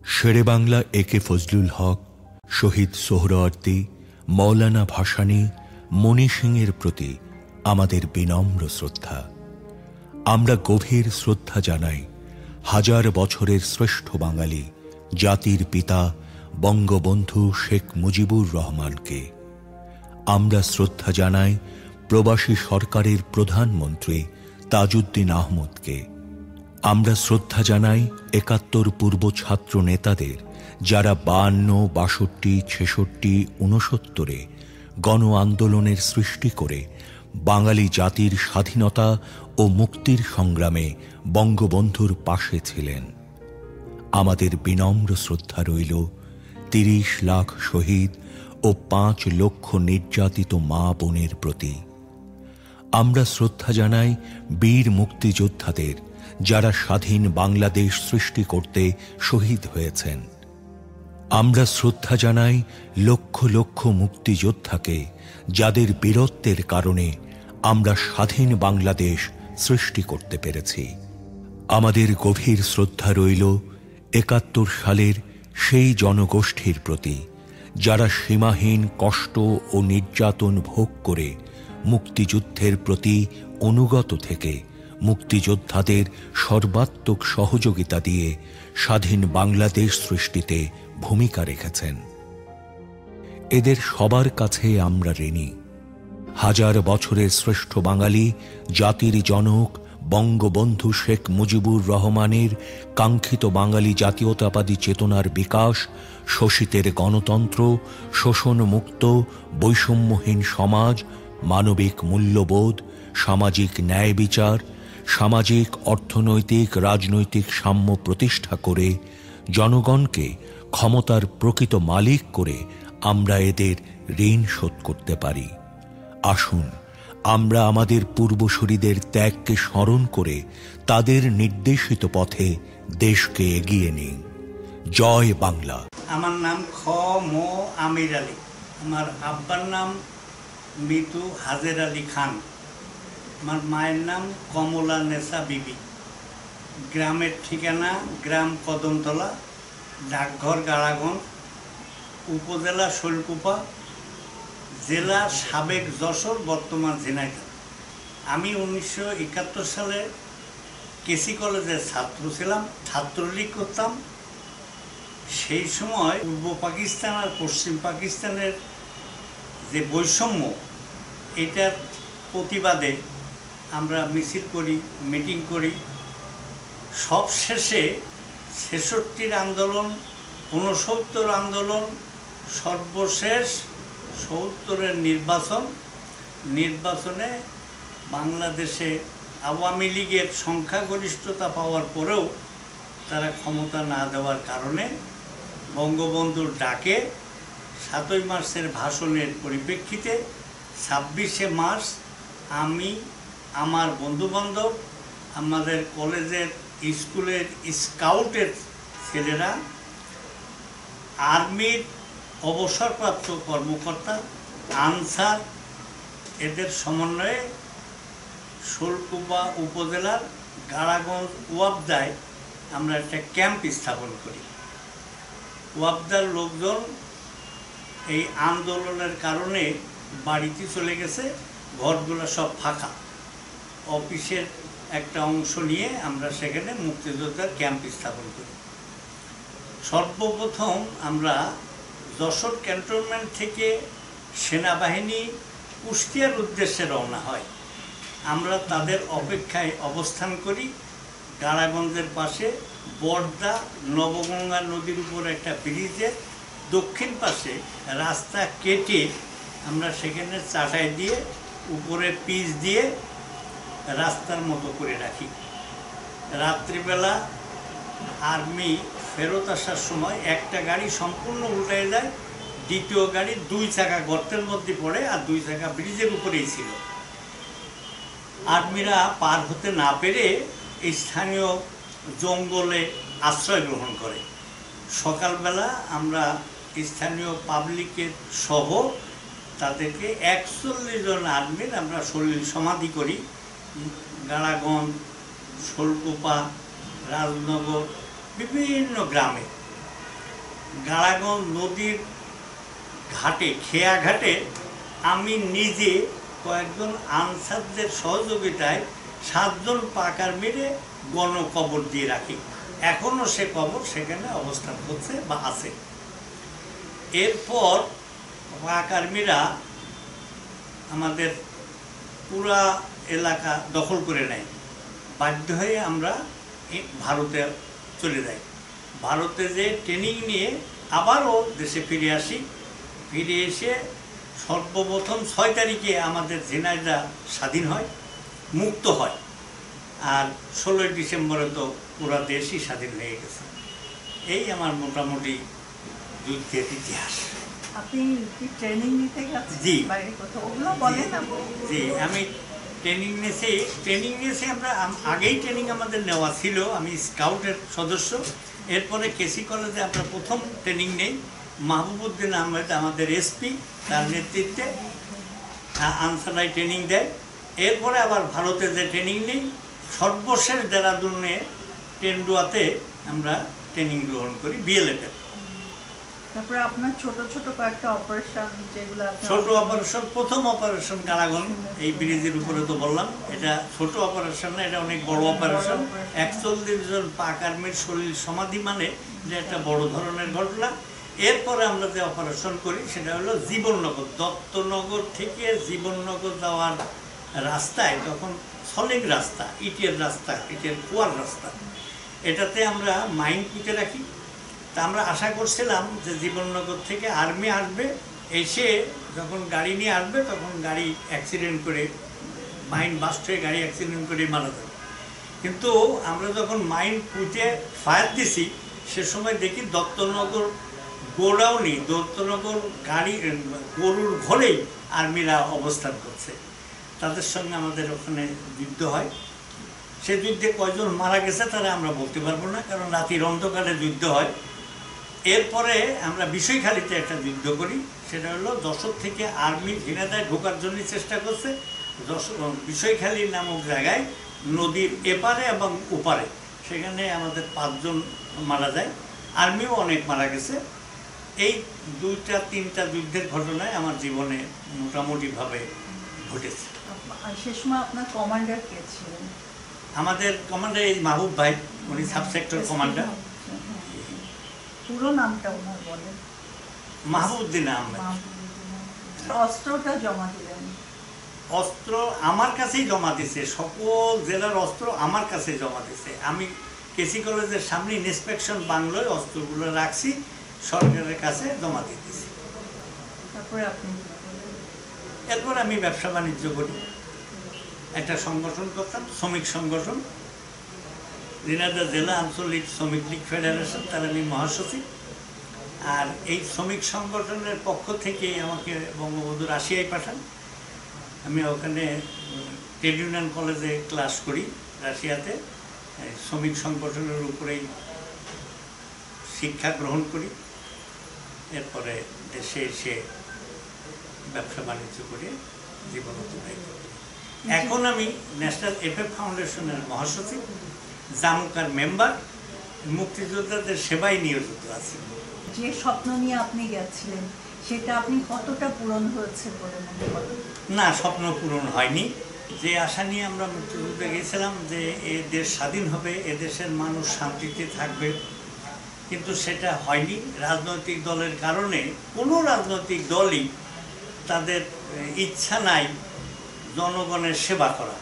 শেরে বাংলা একে ফজলুল হক, শহীদ সোহরাওয়ার্দী, মৌলানা ভাসানী, মণি সিংয়ের প্রতি আমাদের বিনম্র শ্রদ্ধা। আমরা গভীর শ্রদ্ধা জানাই হাজার বছরের শ্রেষ্ঠ বাঙালি জাতির পিতা বঙ্গবন্ধু শেখ মুজিবুর রহমানকে। আমরা শ্রদ্ধা জানাই প্রবাসী সরকারের প্রধানমন্ত্রী তাজউদ্দিন আহমদকে। আমরা শ্রদ্ধা জানাই ৭১ পূর্ব ছাত্র নেতাদের, যারা ৫২, ৬২, ৬৬, ৬৯ গণ আন্দোলনের সৃষ্টি করে বাঙালি জাতির স্বাধীনতা ও মুক্তির সংগ্রামে বঙ্গবন্ধুর পাশে ছিলেন। আমাদের বিনম্র শ্রদ্ধা রইল ৩০ লাখ শহীদ ও ৫ লক্ষ নির্যাতিত মা বোনের প্রতি। আমরা শ্রদ্ধা জানাই বীর মুক্তিযোদ্ধাদের, যারা স্বাধীন বাংলাদেশ সৃষ্টি করতে শহীদ হয়েছেন। আমরা শ্রদ্ধা জানাই লক্ষ লক্ষ মুক্তিযোদ্ধাকে, যাদের বীরত্বের কারণে আমরা স্বাধীন বাংলাদেশ সৃষ্টি করতে পেরেছি। আমাদের গভীর শ্রদ্ধা রইল ৭১ সালের সেই জনগোষ্ঠীর প্রতি, যারা সীমাহীন কষ্ট ও নির্যাতন ভোগ করে মুক্তিযুদ্ধের প্রতি অনুগত থেকে মুক্তিযোদ্ধাদের সর্বাত্মক সহযোগিতা দিয়ে স্বাধীন বাংলাদেশ সৃষ্টিতে ভূমিকা রেখেছেন। এদের সবার কাছে আমরা ঋণী। হাজার বছরের শ্রেষ্ঠ বাঙালি জাতির জনক বঙ্গবন্ধু শেখ মুজিবুর রহমানের কাঙ্ক্ষিত বাঙালি জাতীয়তাবাদী চেতনার বিকাশ, শোষিতের গণতন্ত্র, শোষণমুক্ত বৈষম্যহীন সমাজ, মানবিক মূল্যবোধ, সামাজিক ন্যায় বিচার, সামাজিক অর্থনৈতিক রাজনৈতিক সাম্য প্রতিষ্ঠা করে জনগণকে ক্ষমতার প্রকৃত মালিক করে আমরা এদের ঋণ শোধ করতে পারি। আসুন আমরা আমাদের পূর্বসূরীদের ত্যাগকে স্মরণ করে তাদের নির্দেশিত পথে দেশকে এগিয়ে নিই। জয় বাংলা। আমার নাম খ ম আমির আলী। আমার আব্বার নাম মিতু হাজের আলী খান। আমার মায়ের নাম কমলা নেসা বিবি। গ্রামের ঠিকানা গ্রাম কদমতলা, ডাকঘর গাড়াগঞ্জ, উপজেলা শৈলকুপা, জেলা সাবেক যশোর, বর্তমান ঝিনাইদহ। আমি ১৯৭১ সালে কেসি কলেজের ছাত্র ছিলাম, ছাত্রলীগ করতাম। সেই সময় পূর্ব পাকিস্তান আর পশ্চিম পাকিস্তানের যে বৈষম্য, এটার প্রতিবাদে আমরা মিছিল করি, মিটিং করি। সব শেষে ৬৬ আন্দোলন, ৬৯ আন্দোলন, সর্বশেষ ৭০-এর নির্বাচনে বাংলাদেশে আওয়ামী লীগের সংখ্যাগরিষ্ঠতা পাওয়ার পরেও তারা ক্ষমতা না দেওয়ার কারণে বঙ্গবন্ধুর ডাকে ৭ই মার্চের ভাষণের পরিপ্রেক্ষিতে ২৬শে মার্চ আমি, আমার বন্ধুবান্ধব, আমাদের কলেজের স্কুলের স্কাউটের ছেলেরা, আর্মির অবসরপ্রাপ্ত কর্মকর্তা, আনসার, এদের সমন্বয়ে শৈলকুপা উপজেলার গাড়াগঞ্জ ওয়াবদায় আমরা একটা ক্যাম্প স্থাপন করি। ওয়াবদার লোকজন এই আন্দোলনের কারণে বাড়িতে চলে গেছে, ঘরগুলো সব ফাঁকা। অফিসের একটা অংশ নিয়ে আমরা সেখানে মুক্তিযোদ্ধার ক্যাম্প স্থাপন করি। সর্বপ্রথম আমরা যশোর ক্যান্টনমেন্ট থেকে সেনাবাহিনী কুষ্টিয়ার উদ্দেশ্যে রওনা হয়। আমরা তাদের অপেক্ষায় অবস্থান করি। গাড়াগঞ্জের পাশে বর্দা নবগঙ্গা নদীর উপর একটা ব্রিজের দক্ষিণ পাশে রাস্তা কেটে আমরা সেখানে চাটাই দিয়ে উপরে পিচ দিয়ে রাস্তার মতো করে রাখি। রাত্রিবেলা আর্মি ফেরত আসার সময় একটা গাড়ি সম্পূর্ণ উল্টে যায়, দ্বিতীয় গাড়ি 2 চাকা গর্তের মধ্যে পড়ে আর 2 চাকা ব্রিজের উপরেই ছিল। আর্মিরা পার হতে না পেরে স্থানীয় জঙ্গলে আশ্রয় গ্রহণ করে। সকালবেলা আমরা স্থানীয় পাবলিকের সহ তাদেরকে ৪১ জন আর্মির আমরা সলিল সমাধি করি। গাড়াগঞ্জ, শৈলকুপা, রাজনগর, বিভিন্ন গ্রামে গাড়াগঞ্জ নদীর ঘাটে, খেয়া ঘাটে আমি নিজে কয়েকজন আনসারদের সহযোগিতায় 7 জন পাক আর্মিরে গণকবর দিয়ে রাখি। এখনও সে কবর সেখানে অবস্থান করছে বা আছে। এরপর পাক আর্মিরা আমাদের পুরা এলাকা দখল করে নেয়। বাধ্য হয়ে আমরা ভারতে চলে যাই। ভারতে যে ট্রেনিং নিয়ে আবারও দেশে ফিরে আসি। ফিরে এসে সর্বপ্রথম 6 তারিখে আমাদের ঝিনাইদহ স্বাধীন হয়, মুক্ত হয়। আর 16 ডিসেম্বরে তো পুরা দেশই স্বাধীন হয়ে গেছে। এই আমার মোটামুটি যুদ্ধের ইতিহাস। আপনি কি ট্রেনিং নিতে গেছেন? জি, বাইরে কোথাও ওগুলো বলেন না? জি, আমি ট্রেনিং নিয়েছি। আমরা আগেই ট্রেনিং আমাদের নেওয়া ছিল। আমি স্কাউটের সদস্য। এরপরে কেসি কলেজে আমরা প্রথম ট্রেনিং নেই। মাহবুবউদ্দিন আহমেদ আমাদের এসপি, তার নেতৃত্বে আনসারাই ট্রেনিং দেয়। এরপরে আবার ভারতে যে ট্রেনিং নেই, সর্বশেষ দেরাদুনে টেন্ডুয়াতে আমরা ট্রেনিং গ্রহণ করি বিএলএফের। তারপরে আপনার ছোট ছোট কয়েকটা অপারেশন, যেগুলো ছোট অপারেশন, প্রথম অপারেশন গাড়াগঞ্জ, এই ব্রিজের উপরে তো বললাম, এটা ছোট অপারেশন না, এটা অনেক বড় অপারেশন। 41 জন পাক আর্মির শরীর সমাধি, মানে যে একটা বড় ধরনের ঘটনা। এরপরে আমরা যে অপারেশন করি সেটা হলো জীবননগর। দত্তনগর থেকে জীবননগর যাওয়ার রাস্তায় তখন সলিং রাস্তা, ইটের কুয়ার রাস্তা, এটাতে আমরা মাইন পুঁতে রাখি। তা আমরা আশা করছিলাম যে জীবননগর থেকে আর্মি আসবে, এসে যখন গাড়ি নিয়ে আসবে তখন গাড়ি অ্যাক্সিডেন্ট করে, মাইন বাস্ট হয়ে গাড়ি অ্যাক্সিডেন্ট করে মারা যাবে। কিন্তু আমরা যখন মাইন পুঁতে ফায়ার দিছি সে সময় দেখি দত্তনগর গোডাউনি, দত্তনগর গাড়ি গরুর ঘরেই আর্মিরা অবস্থান করছে। তাদের সঙ্গে আমাদের ওখানে যুদ্ধ হয়। সে যুদ্ধে কয়জন মারা গেছে তারা আমরা বলতে পারবো না, কারণ রাতির অন্ধকারে যুদ্ধ হয়। এরপরে আমরা বিষয়খালীতে একটা যুদ্ধ করি। সেটা হলো যশোর থেকে আর্মি ঝিনাইদহে ঢোকার জন্য চেষ্টা করছে। বিষয়খালী নামক জায়গায় নদীর এপারে এবং ওপারে, সেখানে আমাদের 5 জন মারা যায়। আর্মিও অনেক মারা গেছে। এই 2-3টা যুদ্ধের ঘটনায় আমার জীবনে মোটামুটিভাবে ঘটেছে। সে সময় আপনার কমান্ডার কে ছিলেন? আমাদের কমান্ডার এই মাহবুব ভাই, উনি সাব সেক্টর কমান্ডার। পুরো নামটা ওনার বলেন? মাহবুবউদ্দিন আহমেদ। অস্ত্রটা জমা দিলেন? অস্ত্র আমার কাছেই জমা দিছে, সকল জেলার অস্ত্র আমার কাছে জমা দিছে। আমি কেসি কলেজের সামনে ইন্সপেকশন বাংলোয় অস্ত্রগুলো রাখছি, সরকারের কাছে জমা দিতেছি। এরপর আমি ব্যবসা বাণিজ্য করি। একটা সংগঠন করতাম, শ্রমিক সংগঠন, ঝিনাইদহ জেলা আঞ্চলিক শ্রমিক লীগ ফেডারেশন, তার আমি মহাসচিব। আর এই শ্রমিক সংগঠনের পক্ষ থেকে আমাকে বঙ্গবন্ধু রাশিয়ায় পাঠান। আমি ওখানে ট্রেড ইউনিয়ন কলেজে ক্লাস করি রাশিয়াতে। শ্রমিক সংগঠনের উপরেই শিক্ষা গ্রহণ করি। এরপরে দেশে এসে ব্যবসা বাণিজ্য করে জীবন অতিবাহিত করি। এখন আমি ন্যাশনাল এফএফ ফাউন্ডেশনের মহাসচিব, জামুকার মেম্বার, মুক্তিযোদ্ধাদের সেবায় নিয়োজিত আছি। যে স্বপ্ন নিয়ে আপনি গেছিলেন সেটা আপনি কতটা পূরণ হয়েছে বলে মনে করেন? না, স্বপ্ন পূরণ হয়নি। যে আশা নিয়ে আমরা মুক্তিযুদ্ধে গেছিলাম যে এ দেশ স্বাধীন হবে, এদেশের মানুষ শান্তিতে থাকবে, কিন্তু সেটা হয়নি। রাজনৈতিক দলের কারণে কোনো রাজনৈতিক দলই তাদের ইচ্ছা নাই জনগণের সেবা করা।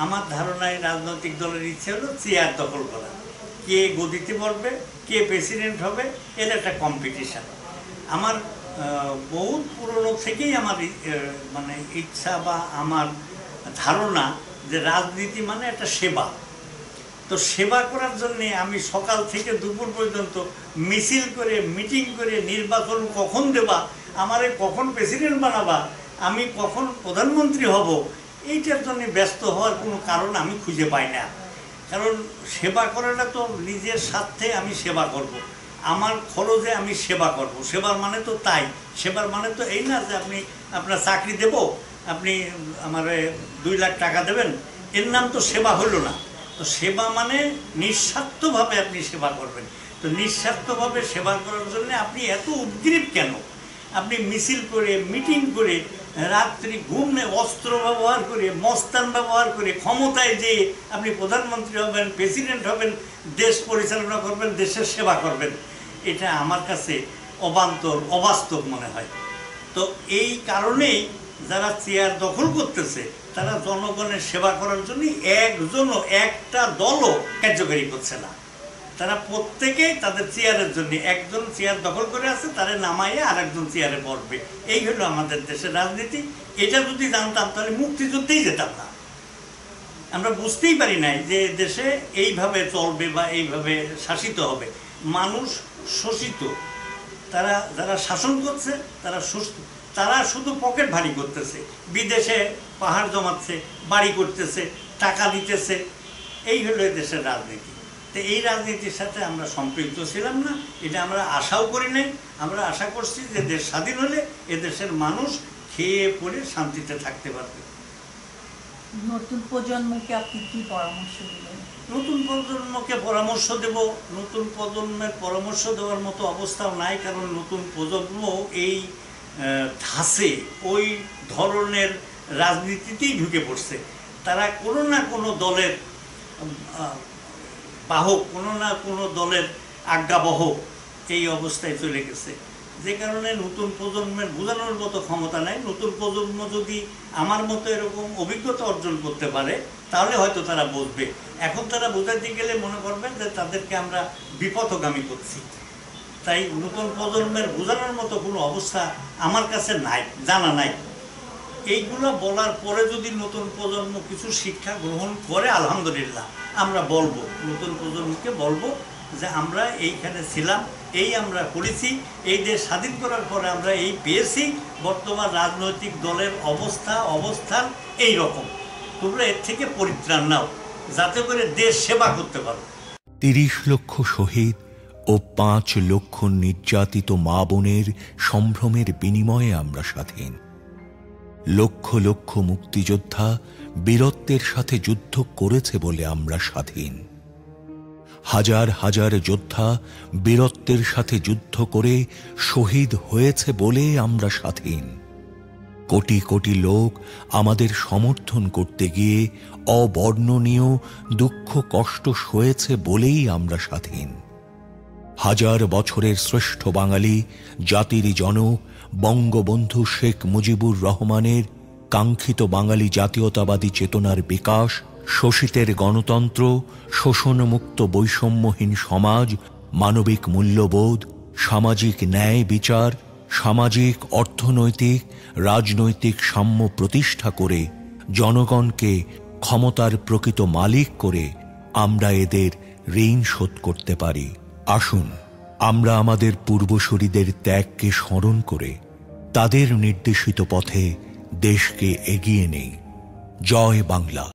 আমার ধারণায় রাজনৈতিক দলের ইচ্ছে হলো চেয়ার দখল করা, কে গদিতে বসবে, কে প্রেসিডেন্ট হবে, এর একটা কম্পিটিশান। আমার বহুত পুরনো থেকেই আমার মানে ইচ্ছা বা আমার ধারণা যে রাজনীতি মানে একটা সেবা। তো সেবা করার জন্যে আমি সকাল থেকে দুপুর পর্যন্ত মিছিল করে, মিটিং করে, নির্বাচন কখন দেবা, আমারে কখন প্রেসিডেন্ট বানাবা, আমি কখন প্রধানমন্ত্রী হব, এইটার জন্য ব্যস্ত হওয়ার কোনো কারণ আমি খুঁজে পাই না। কারণ সেবা করাটা তো নিজের স্বার্থে আমি সেবা করব, আমার খরচে আমি সেবা করব। সেবার মানে তো তাই, সেবার মানে তো এই না যে আপনি আপনার চাকরি দেব, আপনি আমার 2 লাখ টাকা দেবেন, এর নাম তো সেবা হলো না। তো সেবা মানে নিঃস্বার্থভাবে আপনি সেবা করবেন। তো নিঃস্বার্থভাবে সেবা করার জন্য আপনি এত উদ্গ্রীব কেন? আপনি মিছিল করে, মিটিং করে, রাত্রি ঘুম নেই, অস্ত্র ব্যবহার করে, মস্তান ব্যবহার করে, ক্ষমতায় যেয়ে আপনি প্রধানমন্ত্রী হবেন, প্রেসিডেন্ট হবেন, দেশ পরিচালনা করবেন, দেশের সেবা করবেন, এটা আমার কাছে অবান্তর, অবাস্তব মনে হয়। তো এই কারণেই যারা চেয়ার দখল করতেছে তারা জনগণের সেবা করার জন্য একজনও, একটা দলও কার্যকারী করছে না। তারা প্রত্যেকেই তাদের চেয়ারের জন্য, একজন চেয়ার দখল করে আছে, তারা নামাইয়ে আর একজন চেয়ারে বসবে। এই হলো আমাদের দেশের রাজনীতি। এটা যদি জানতাম তাহলে মুক্তিযুদ্ধেই যেতাম না। আমরা বুঝতেই পারি নাই যে দেশে এইভাবে চলবে বা এইভাবে শাসিত হবে। মানুষ শোষিত, তারা যারা শাসন করছে তারা শুধু পকেট ভারী করতেছে, বিদেশে পাহাড় জমাচ্ছে, বাড়ি করতেছে, টাকা দিতেছে। এই হলো দেশের রাজনীতি। তো এই রাজনীতির সাথে আমরা সম্পৃক্ত ছিলাম না, এটা আমরা আশাও করি নাই। আমরা আশা করছি যে দেশ স্বাধীন হলে এদেশের মানুষ খেয়ে পড়ে শান্তিতে থাকতে পারবে। নতুন প্রজন্মকে আপনি কি পরামর্শ দিবেন? নতুন প্রজন্মকে পরামর্শ দেব, নতুন প্রজন্মের পরামর্শ দেওয়ার মতো অবস্থাও নাই, কারণ নতুন প্রজন্ম এই ধাঁচে, ওই ধরনের রাজনীতিতেই ঢুকে পড়ছে। তারা কোনো না কোনো দলের বাহক, কোনো না কোনো দলের আজ্ঞাবহক এই অবস্থায় চলে গেছে, যে কারণে নতুন প্রজন্মের বোঝানোর মতো ক্ষমতা নাই। নতুন প্রজন্ম যদি আমার মতো এরকম অভিজ্ঞতা অর্জন করতে পারে তাহলে হয়তো তারা বুঝবে। এখন তারা বোঝাতে গেলে মনে করবেন যে তাদেরকে আমরা বিপথগামী করছি। তাই নতুন প্রজন্মের বোঝানোর মতো কোনো অবস্থা আমার কাছে নাই, জানা নাই। এইগুলো বলার পরে যদি নতুন প্রজন্ম কিছু শিক্ষা গ্রহণ করে, আলহামদুলিল্লাহ, আমরা বলবো, নতুন প্রজন্মকে বলবো যে আমরা এইখানে ছিলাম, এই আমরা করেছি, এই দেশ স্বাধীন করার পরে আমরা এই পেয়েছি, বর্তমান রাজনৈতিক দলের অবস্থান এই রকম, তোমরা এর থেকে পরিত্রাণ নাও, যাতে করে দেশ সেবা করতে পারো। ৩০ লক্ষ শহীদ ও ৫ লক্ষ নির্যাতিত মা বোনের সম্ভ্রমের বিনিময়ে আমরা স্বাধীন। লক্ষ লক্ষ মুক্তিযোদ্ধা বীরত্বের সাথে যুদ্ধ করেছে বলে আমরা স্বাধীন। হাজার হাজার যোদ্ধা বীরত্বের সাথে যুদ্ধ করে শহীদ হয়েছে বলে আমরা স্বাধীন। কোটি কোটি লোক আমাদের সমর্থন করতে গিয়ে অবর্ণনীয় দুঃখ কষ্ট সয়েছে বলেই আমরা স্বাধীন। হাজার বছরের শ্রেষ্ঠ বাঙালি জাতির জনক বঙ্গবন্ধু শেখ মুজিবুর রহমানের কাঙ্ক্ষিত বাঙালি জাতীয়তাবাদী চেতনার বিকাশ, শোষিতের গণতন্ত্র, শোষণমুক্ত বৈষম্যহীন সমাজ, মানবিক মূল্যবোধ, সামাজিক ন্যায় বিচার, সামাজিক, অর্থনৈতিক, রাজনৈতিক সাম্য প্রতিষ্ঠা করে জনগণকে ক্ষমতার প্রকৃত মালিক করে আমরা এদের ঋণ শোধ করতে পারি। আসুন আমরা আমাদের পূর্বসূরীদের ত্যাগকে স্মরণ করে তাদের নির্দেশিত পথে দেশকে এগিয়ে নেই। জয় বাংলা।